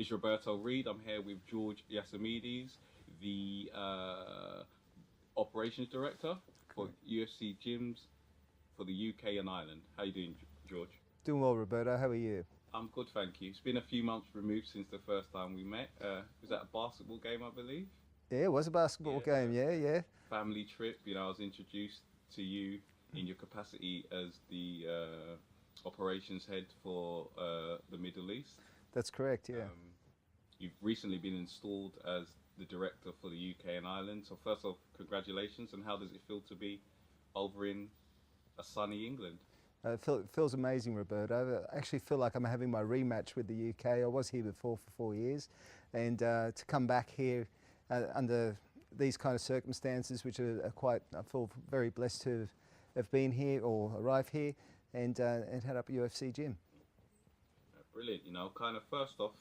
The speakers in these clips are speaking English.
is Roberto Reed. I'm here with George Yiasemides, the Operations Director for UFC GYMS for the UK and Ireland. How you doing, George? Doing well, Roberto. How are you? I'm good, thank you. It's been a few months removed since the first time we met. Was that a basketball game, I believe? Yeah, it was a basketball game, yeah. Family trip, you know, I was introduced to you in your capacity as the operations head for the Middle East. That's correct, yeah. You've recently been installed as the director for the UK and Ireland. So first off, congratulations, and how does it feel to be over in a sunny England? It feels amazing, Roberto. I actually feel like I'm having my rematch with the UK. I was here before for 4 years, and to come back here under these kind of circumstances, which are quite, I feel very blessed to have been here or arrived here and head up UFC Gym. Brilliant. You know, kind of first off,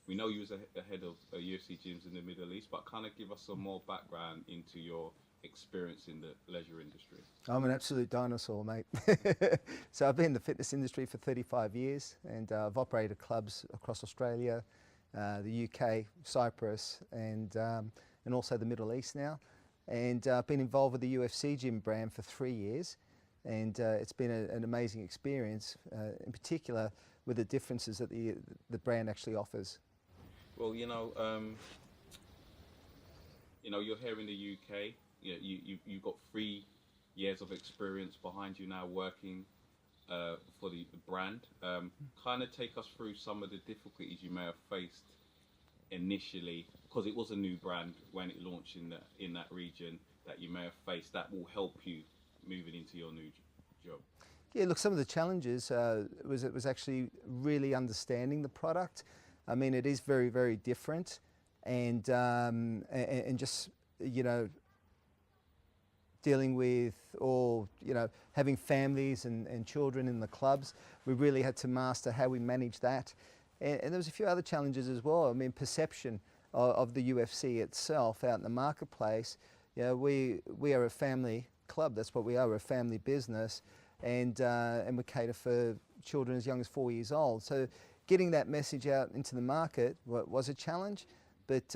we know you was ahead of UFC gyms in the Middle East, but kind of give us some more background into your experience in the leisure industry. I'm an absolute dinosaur, mate. So I've been in the fitness industry for 35 years, and I've operated clubs across Australia, the UK, Cyprus, and also the Middle East now. And I've been involved with the UFC Gym brand for 3 years, and it's been an amazing experience, in particular with the differences that the brand actually offers. Well, you know, you're here in the UK. You've got 3 years of experience behind you now working for the brand. Kind of take us through some of the difficulties you may have faced initially, because it was a new brand when it launched in that region, that you may have faced that will help you moving into your new job. Yeah, look, some of the challenges was actually really understanding the product. I mean, it is very, very different, and just, you know, dealing with, or, you know, having families and children in the clubs, we really had to master how we manage that. And there was a few other challenges as well. I mean, perception of the UFC itself out in the marketplace. You know, we are a family club. That's what we are. We're a family business, and we cater for children as young as 4 years old. So getting that message out into the market was a challenge. But,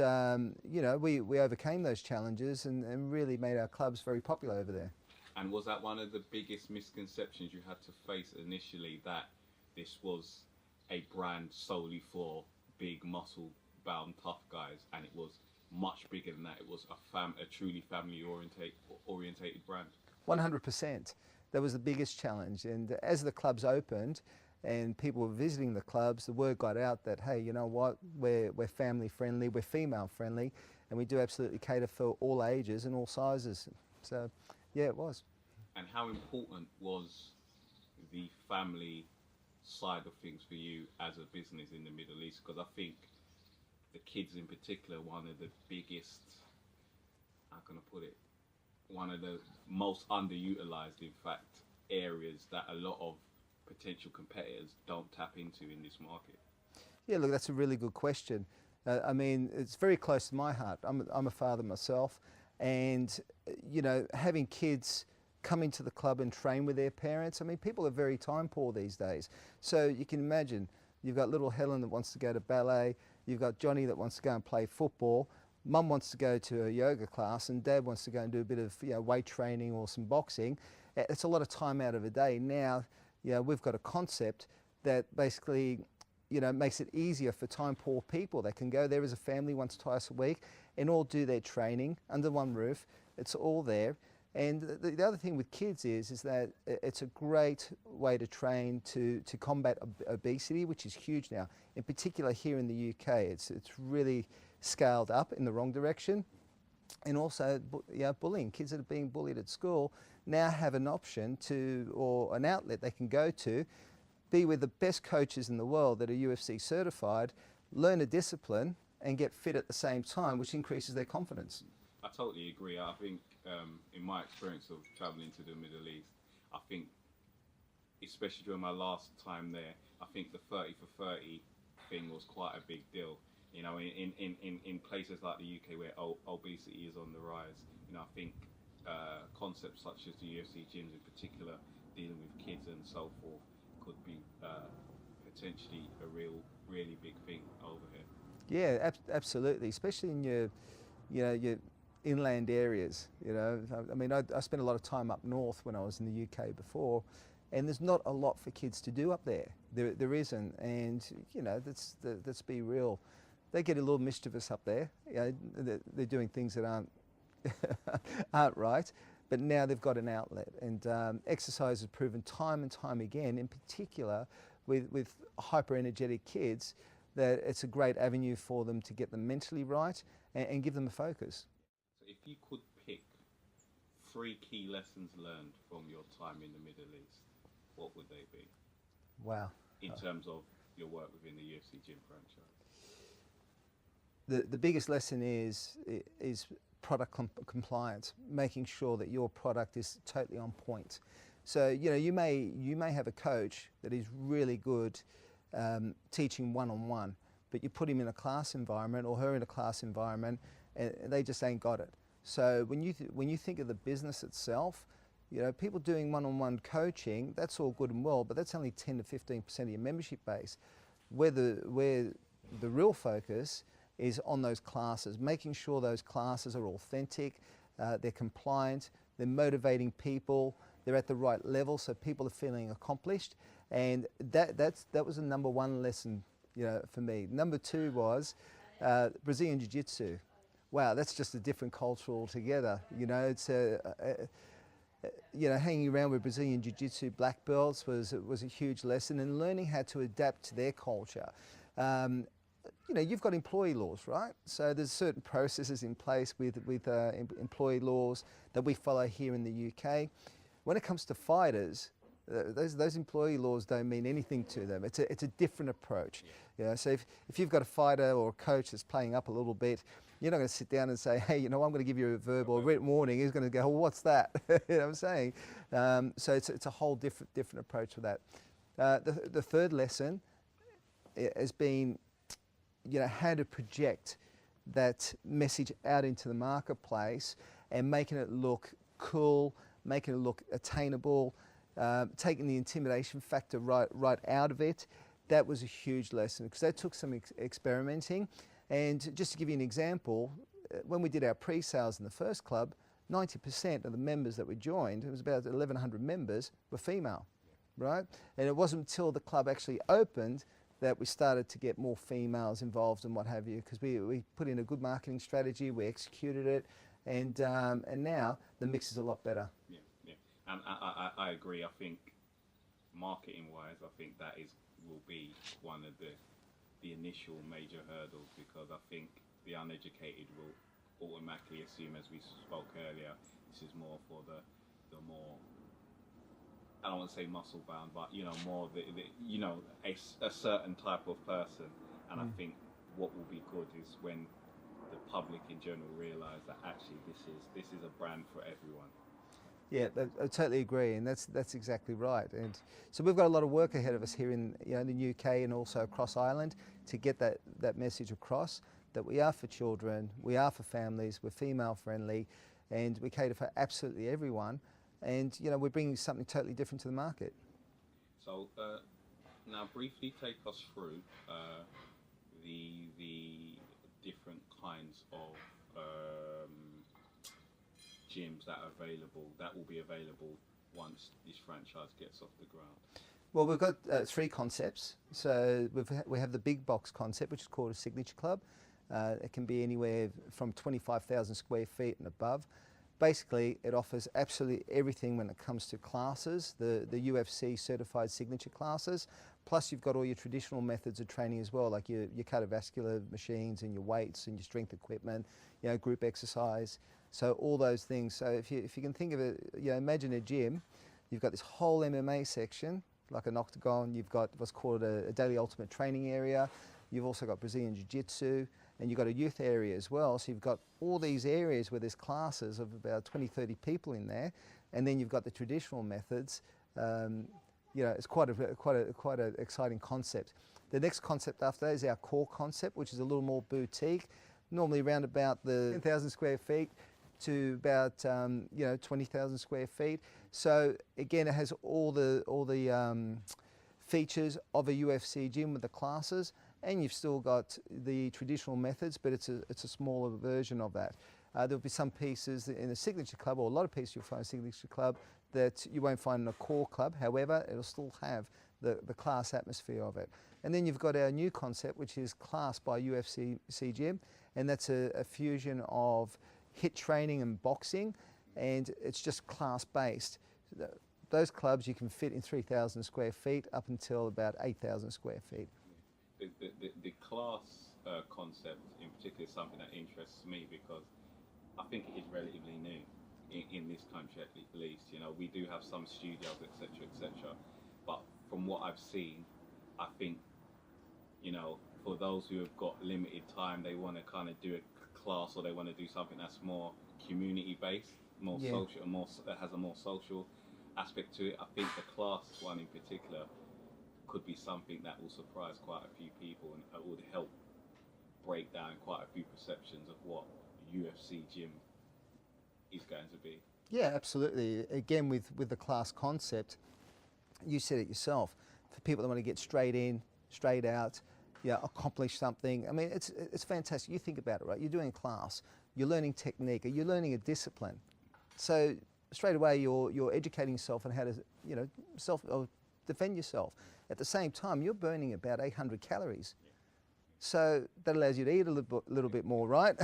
you know, we overcame those challenges and really made our clubs very popular over there. And was that one of the biggest misconceptions you had to face initially, that this was a brand solely for big, muscle-bound, tough guys, and it was much bigger than that? It was a truly family-orientated brand? 100%. That was the biggest challenge. And as the clubs opened, and people were visiting the clubs, the word got out that, hey, you know what, we're family friendly, we're female friendly, and we do absolutely cater for all ages and all sizes. So, yeah, it was. And how important was the family side of things for you as a business in the Middle East? Because I think the kids in particular, one of the biggest, how can I put it, one of the most underutilized, in fact, areas that a lot of potential competitors don't tap into in this market. Yeah, look, that's a really good question. I mean, it's very close to my heart. I'm a father myself, and, you know, having kids come into the club and train with their parents, I mean, people are very time poor these days. So you can imagine, you've got little Helen that wants to go to ballet, you've got Johnny that wants to go and play football, Mum wants to go to a yoga class, and Dad wants to go and do a bit of, you know, weight training or some boxing. It's a lot of time out of a day. Now, you know, we've got a concept that basically, you know, makes it easier for time poor people. They can go there as a family once, twice a week and all do their training under one roof. It's all there. And the other thing with kids is that it's a great way to train to combat obesity, which is huge now. In particular here in the UK, it's really scaled up in the wrong direction. And also, you know, bullying. Kids that are being bullied at school now have an option to, or an outlet they can go to, be with the best coaches in the world that are UFC certified, learn a discipline and get fit at the same time, which increases their confidence. I totally agree. I think in my experience of traveling to the Middle East, I think, especially during my last time there, I think the 30 for 30 thing was quite a big deal. You know, in places like the UK where obesity is on the rise, you know, I think concepts such as the UFC gyms in particular, dealing with kids and so forth, could be potentially a really big thing over here. Yeah, absolutely, especially in your, your inland areas. I mean, I spent a lot of time up north when I was in the UK before, and there's not a lot for kids to do up there. There isn't, and let's be real. They get a little mischievous up there. They're doing things that aren't right, but now they've got an outlet, and exercise has proven time and time again, in particular with hyper energetic kids, that it's a great avenue for them to get them mentally right and give them a focus. So if you could pick 3 key lessons learned from your time in the Middle East, what would they be? Wow. In terms of your work within the UFC GYM franchise? The biggest lesson is product compliance, making sure that your product is totally on point. So you may have a coach that is really good teaching one-on-one, but you put him in a class environment or her in a class environment, and they just ain't got it. So when you think of the business itself, people doing one-on-one coaching, that's all good and well, but that's only 10 to 15% of your membership base. Where the real focus is on those classes, making sure those classes are authentic, they're compliant, they're motivating people, they're at the right level, so people are feeling accomplished. And that was the number 1 lesson, for me. Number 2 was Brazilian Jiu-Jitsu. Wow, that's just a different culture altogether. It's hanging around with Brazilian Jiu-Jitsu black belts was a huge lesson, and learning how to adapt to their culture. You've got employee laws, right? So there's certain processes in place with employee laws that we follow here in the UK. When it comes to fighters, those employee laws don't mean anything to them. It's a different approach. So if you've got a fighter or a coach that's playing up a little bit, you're not going to sit down and say, hey, I'm going to give you a verbal or written warning. He's going to go, well, what's that? You know what I'm saying? So it's a whole different approach for that. The third lesson has been, how to project that message out into the marketplace and making it look cool, making it look attainable, taking the intimidation factor right out of it. That was a huge lesson, because that took some experimenting. And just to give you an example, when we did our pre-sales in the first club, 90% of the members that we joined, it was about 1,100 members, were female, right? And it wasn't until the club actually opened that we started to get more females involved and what have you, because we put in a good marketing strategy, we executed it, and now the mix is a lot better. Yeah, yeah, and I agree. I think marketing-wise, I think that will be one of the initial major hurdles, because I think the uneducated will automatically assume, as we spoke earlier, this is more for the more, I don't want to say muscle bound, but more a certain type of person. And I think what will be good is when the public in general realise that actually this is a brand for everyone. Yeah, I totally agree, and that's exactly right. And so we've got a lot of work ahead of us here in the UK and also across Ireland to get that message across, that we are for children, we are for families, we're female friendly, and we cater for absolutely everyone. And we're bringing something totally different to the market. So now briefly take us through the different kinds of gyms that will be available once this franchise gets off the ground. Well, we've got 3 concepts. So we have the big box concept, which is called a signature club. It can be anywhere from 25,000 square feet and above. Basically, it offers absolutely everything when it comes to classes, the UFC certified signature classes, plus you've got all your traditional methods of training as well, like your cardiovascular machines and your weights and your strength equipment, group exercise, so all those things. So if you can think of it, imagine a gym, you've got this whole MMA section, like an octagon, you've got what's called a daily ultimate training area, you've also got Brazilian Jiu-Jitsu, and you've got a youth area as well. So you've got all these areas where there's classes of about 20, 30 people in there, and then you've got the traditional methods. It's quite an exciting concept. The next concept after that is our core concept, which is a little more boutique, normally around about the 10,000 square feet to about 20,000 square feet. So again, it has all the features of a UFC gym with the classes, and you've still got the traditional methods, but it's a smaller version of that. There'll be some pieces in a signature club, or a lot of pieces you'll find in a signature club that you won't find in a core club. However, it'll still have the class atmosphere of it. And then you've got our new concept, which is Class by UFC GYM, and that's a fusion of HIIT training and boxing, and it's just class-based. Those clubs you can fit in 3,000 square feet up until about 8,000 square feet. The class concept in particular is something that interests me because I think it is relatively new in this country at least. You know, we do have some studios, etc., but from what I've seen, I think, you know, for those who have got limited time, they want to kind of do a class, or they want to do something that's more community-based, more social, and that has a more social aspect to it. I think the class one in particular could be something that will surprise quite a few people, and it would help break down quite a few perceptions of what UFC gym is going to be. Yeah, absolutely. Again, with the class concept, you said it yourself, for people that want to get straight in, straight out, accomplish something. I mean, it's fantastic. You think about it, right? You're doing a class, you're learning technique, or you're learning a discipline. So straight away, you're educating yourself on how to, defend yourself. At the same time, you're burning about 800 calories. So that allows you to eat a little bit more, right?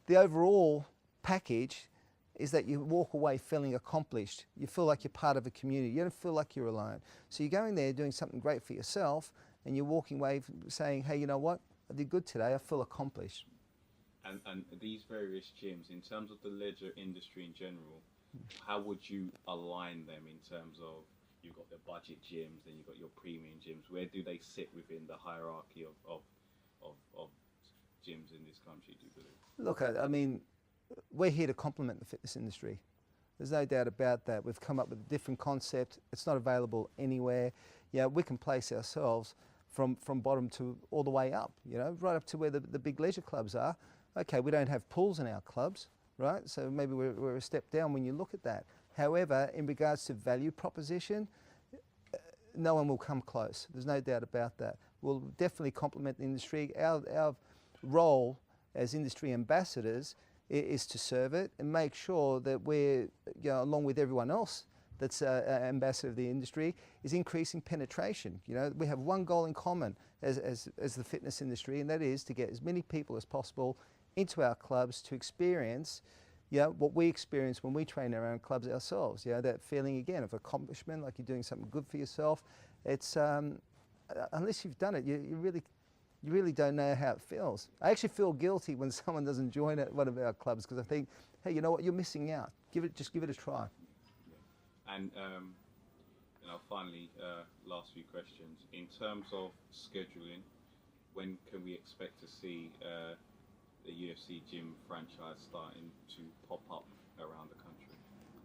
The overall package is that you walk away feeling accomplished. You feel like you're part of a community. You don't feel like you're alone. So you're going there doing something great for yourself, and you're walking away saying, hey, you know what? I did good today. I feel accomplished. And these various gyms, in terms of the leisure industry in general, how would you align them in terms of, you've got the budget gyms, then you've got your premium gyms. Where do they sit within the hierarchy of gyms in this country, do you believe? Look, I mean, we're here to complement the fitness industry. There's no doubt about that. We've come up with a different concept. It's not available anywhere. Yeah, we can place ourselves from bottom to all the way up, right up to where the big leisure clubs are. Okay, we don't have pools in our clubs, right? So maybe we're a step down when you look at that. However, in regards to value proposition, no one will come close. There's no doubt about that. We'll definitely complement the industry. Our role as industry ambassadors is to serve it and make sure that we're, along with everyone else that's an ambassador of the industry, is increasing penetration. We have one goal in common as the fitness industry, and that is to get as many people as possible into our clubs to experience what we experience when we train our own clubs ourselves. That feeling again of accomplishment, like you're doing something good for yourself. It's unless you've done it, you really don't know how it feels. I actually feel guilty when someone doesn't join at one of our clubs, because I think, hey, you know what, you're missing out. Just give it a try. Yeah. And finally, last few questions. In terms of scheduling, when can we expect to see the UFC gym franchise starting to pop up around the country?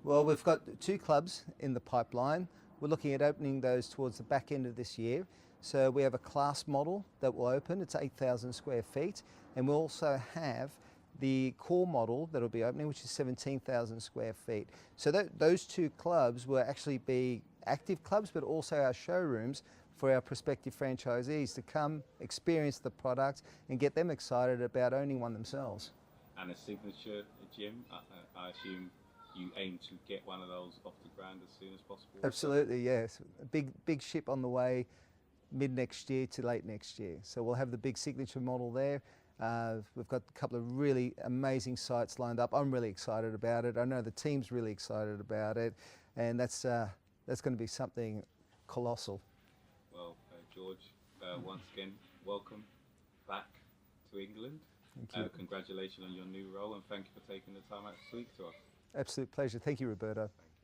Well, we've got 2 clubs in the pipeline. We're looking at opening those towards the back end of this year. So we have a class model that will open. It's 8,000 square feet. And we'll also have the core model that will be opening, which is 17,000 square feet. So those 2 clubs will actually be active clubs, but also our showrooms for our prospective franchisees to come experience the product and get them excited about owning one themselves. And a signature gym, I assume you aim to get one of those off the ground as soon as possible? Absolutely, yes. A big ship on the way, mid next year to late next year. So we'll have the big signature model there. We've got a couple of really amazing sites lined up. I'm really excited about it. I know the team's really excited about it, and that's going to be something colossal. Well, George, once again, welcome back to England. Thank you. Congratulations on your new role, and thank you for taking the time out to speak to us. Absolute pleasure. Thank you, Roberto. Thank you.